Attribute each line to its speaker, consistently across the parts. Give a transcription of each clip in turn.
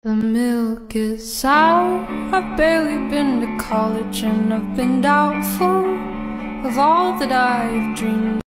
Speaker 1: The milk is sour. I've barely been to college, and I've been doubtful of all that I've dreamed.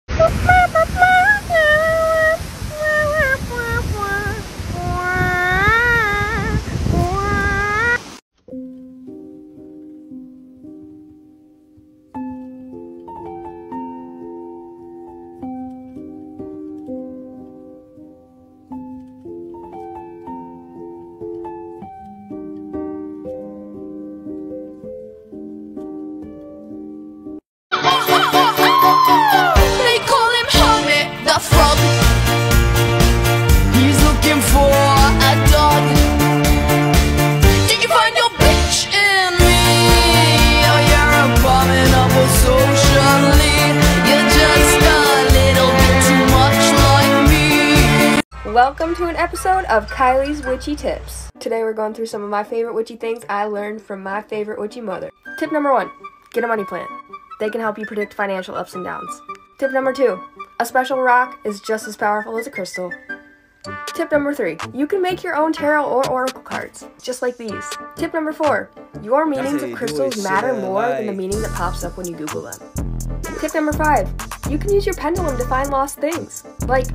Speaker 2: Welcome to an episode of Kylie's Witchy Tips. Today we're going through some of my favorite witchy things I learned from my favorite witchy mother. Tip number 1, get a money plant. They can help you predict financial ups and downs. Tip number 2, a special rock is just as powerful as a crystal. Tip number 3, you can make your own tarot or oracle cards, just like these. Tip number 4, your meanings of crystals matter more than the meaning that pops up when you Google them. Tip number 5, you can use your pendulum to find lost things. Like,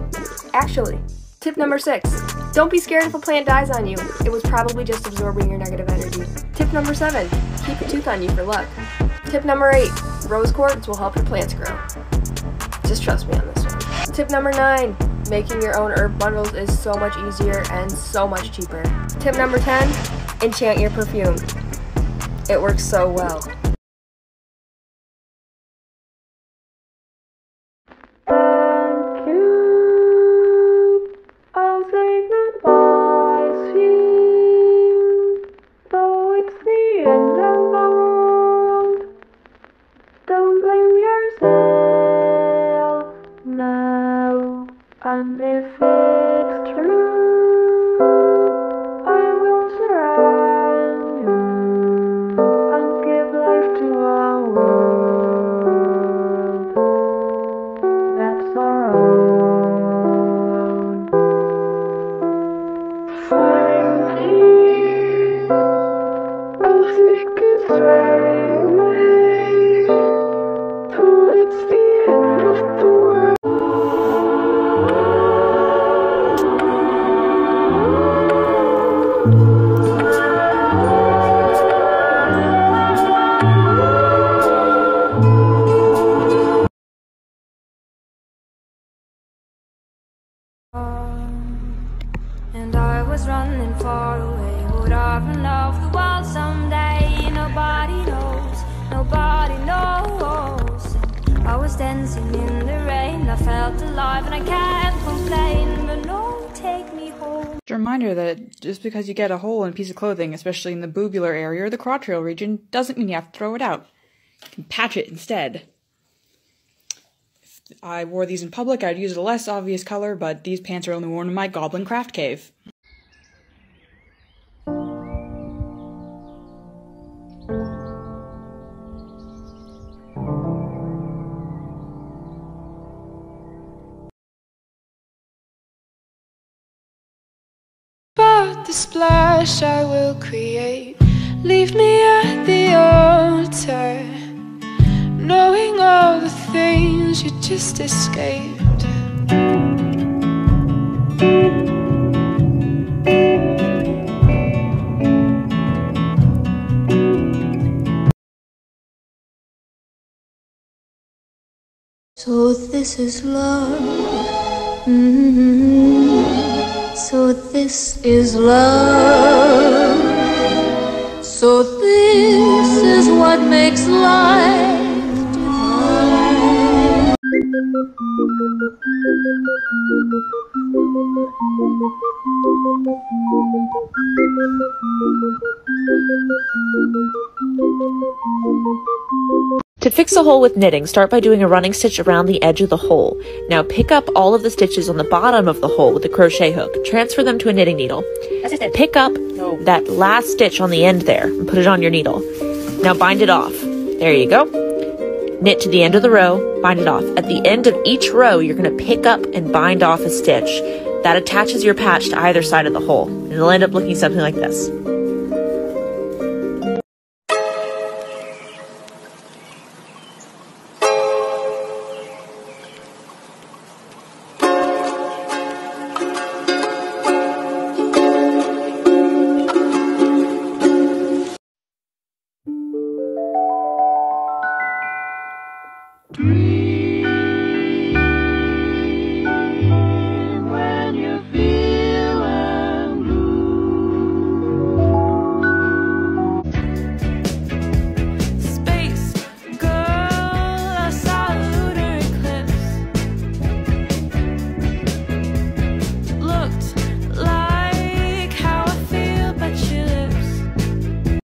Speaker 2: actually. Tip number 6, don't be scared if a plant dies on you. It was probably just absorbing your negative energy. Tip number 7, keep a tooth on you for luck. Tip number 8, rose quartz will help your plants grow. Just trust me on this one. Tip number 9, making your own herb bundles is so much easier and so much cheaper. Tip number 10, enchant your perfume. It works so well.
Speaker 1: And if it's true, I will surround you and give life to a world that's our own. Finally, I think it's raining till it's the end of the world. And I was running far away. Would I run off the world someday? Nobody knows, nobody knows. I was dancing in the rain, I felt alive and I can't complain. But no, take me home.
Speaker 3: Just a reminder that just because you get a hole in a piece of clothing, especially in the boobular area or the crotchal region, doesn't mean you have to throw it out. You can patch it instead. If I wore these in public, I'd use a less obvious color, but these pants are only worn in my goblin craft cave.
Speaker 1: But the splash I will create, leave me at the altar, knowing all the things you just escaped. So this is love. So this is love. So this is what makes life divine.
Speaker 4: To fix a hole with knitting, start by doing a running stitch around the edge of the hole. Now pick up all of the stitches on the bottom of the hole with a crochet hook. Transfer them to a knitting needle. Pick up that last stitch on the end there and put it on your needle. Now bind it off. There you go. Knit to the end of the row, bind it off. At the end of each row, you're going to pick up and bind off a stitch. that attaches your patch to either side of the hole. And it'll end up looking something like this.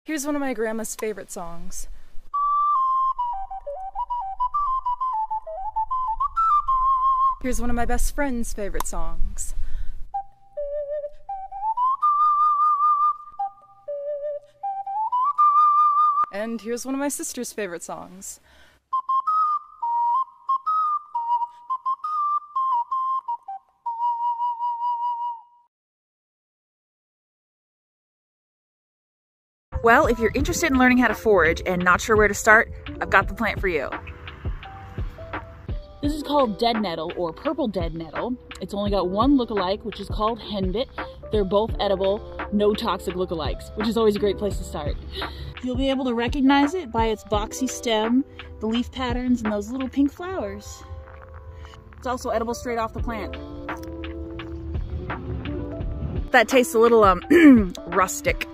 Speaker 5: Here's one of my grandma's favorite songs. Here's one of my best friend's favorite songs. And here's one of my sister's favorite songs.
Speaker 3: Well, if you're interested in learning how to forage and not sure where to start, I've got the plant for you.
Speaker 6: This is called dead nettle or purple dead nettle. It's only got one lookalike, which is called henbit. They're both edible, no toxic lookalikes, which is always a great place to start. You'll be able to recognize it by its boxy stem, the leaf patterns, and those little pink flowers. It's also edible straight off the plant.
Speaker 3: That tastes a little, rustic.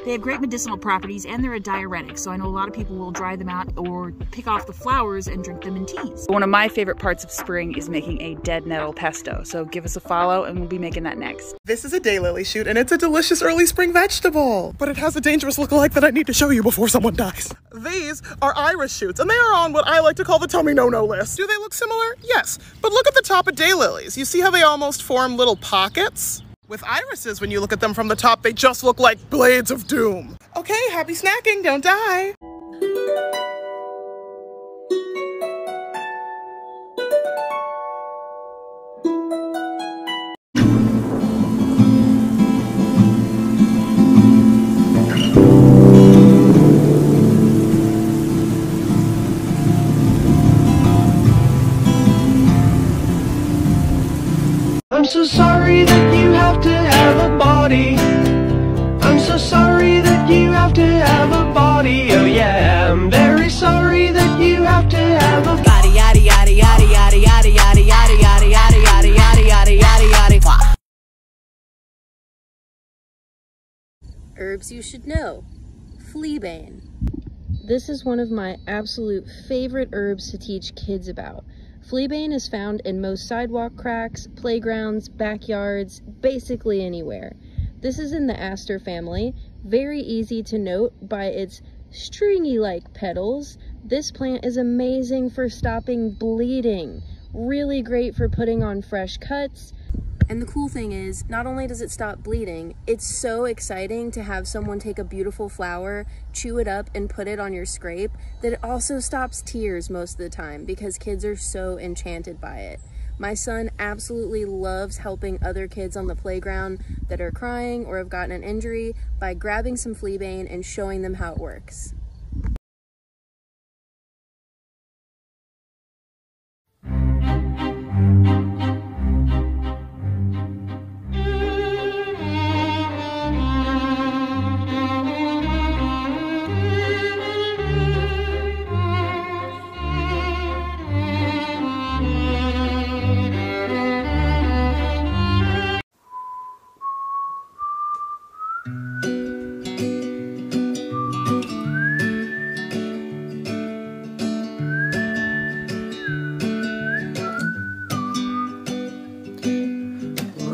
Speaker 6: They have great medicinal properties and they're a diuretic, so I know a lot of people will dry them out or pick off the flowers and drink them in teas.
Speaker 3: One of my favorite parts of spring is making a dead nettle pesto, so give us a follow and we'll be making that next.
Speaker 7: This is a daylily shoot and it's a delicious early spring vegetable, but it has a dangerous lookalike that I need to show you before someone dies. These are iris shoots and they are on what I like to call the tummy no-no list. Do they look similar? Yes, but look at the top of daylilies. You see how they almost form little pockets? With irises, when you look at them from the top, they just look like blades of doom. Okay, happy snacking, don't die.
Speaker 8: I'm so sorry that you have to have a body. I'm so sorry that you have to have a body. Oh yeah, I'm very sorry that you have to have a body. Yada yada yada yada yada yada yada yada yada yada yada yada yada yada.
Speaker 2: Herbs you should know. Fleabane. This is one of my absolute favorite herbs to teach kids about. Fleabane is found in most sidewalk cracks, playgrounds, backyards, basically anywhere. This is in the aster family. Very easy to note by its stringy-like petals. This plant is amazing for stopping bleeding. Really great for putting on fresh cuts. And the cool thing is, not only does it stop bleeding, it's so exciting to have someone take a beautiful flower, chew it up, and put it on your scrape that it also stops tears most of the time because kids are so enchanted by it. My son absolutely loves helping other kids on the playground that are crying or have gotten an injury by grabbing some Fleabane and showing them how it works.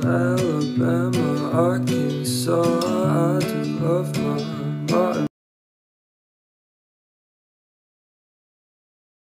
Speaker 8: Alabama, Arkansas, I do love my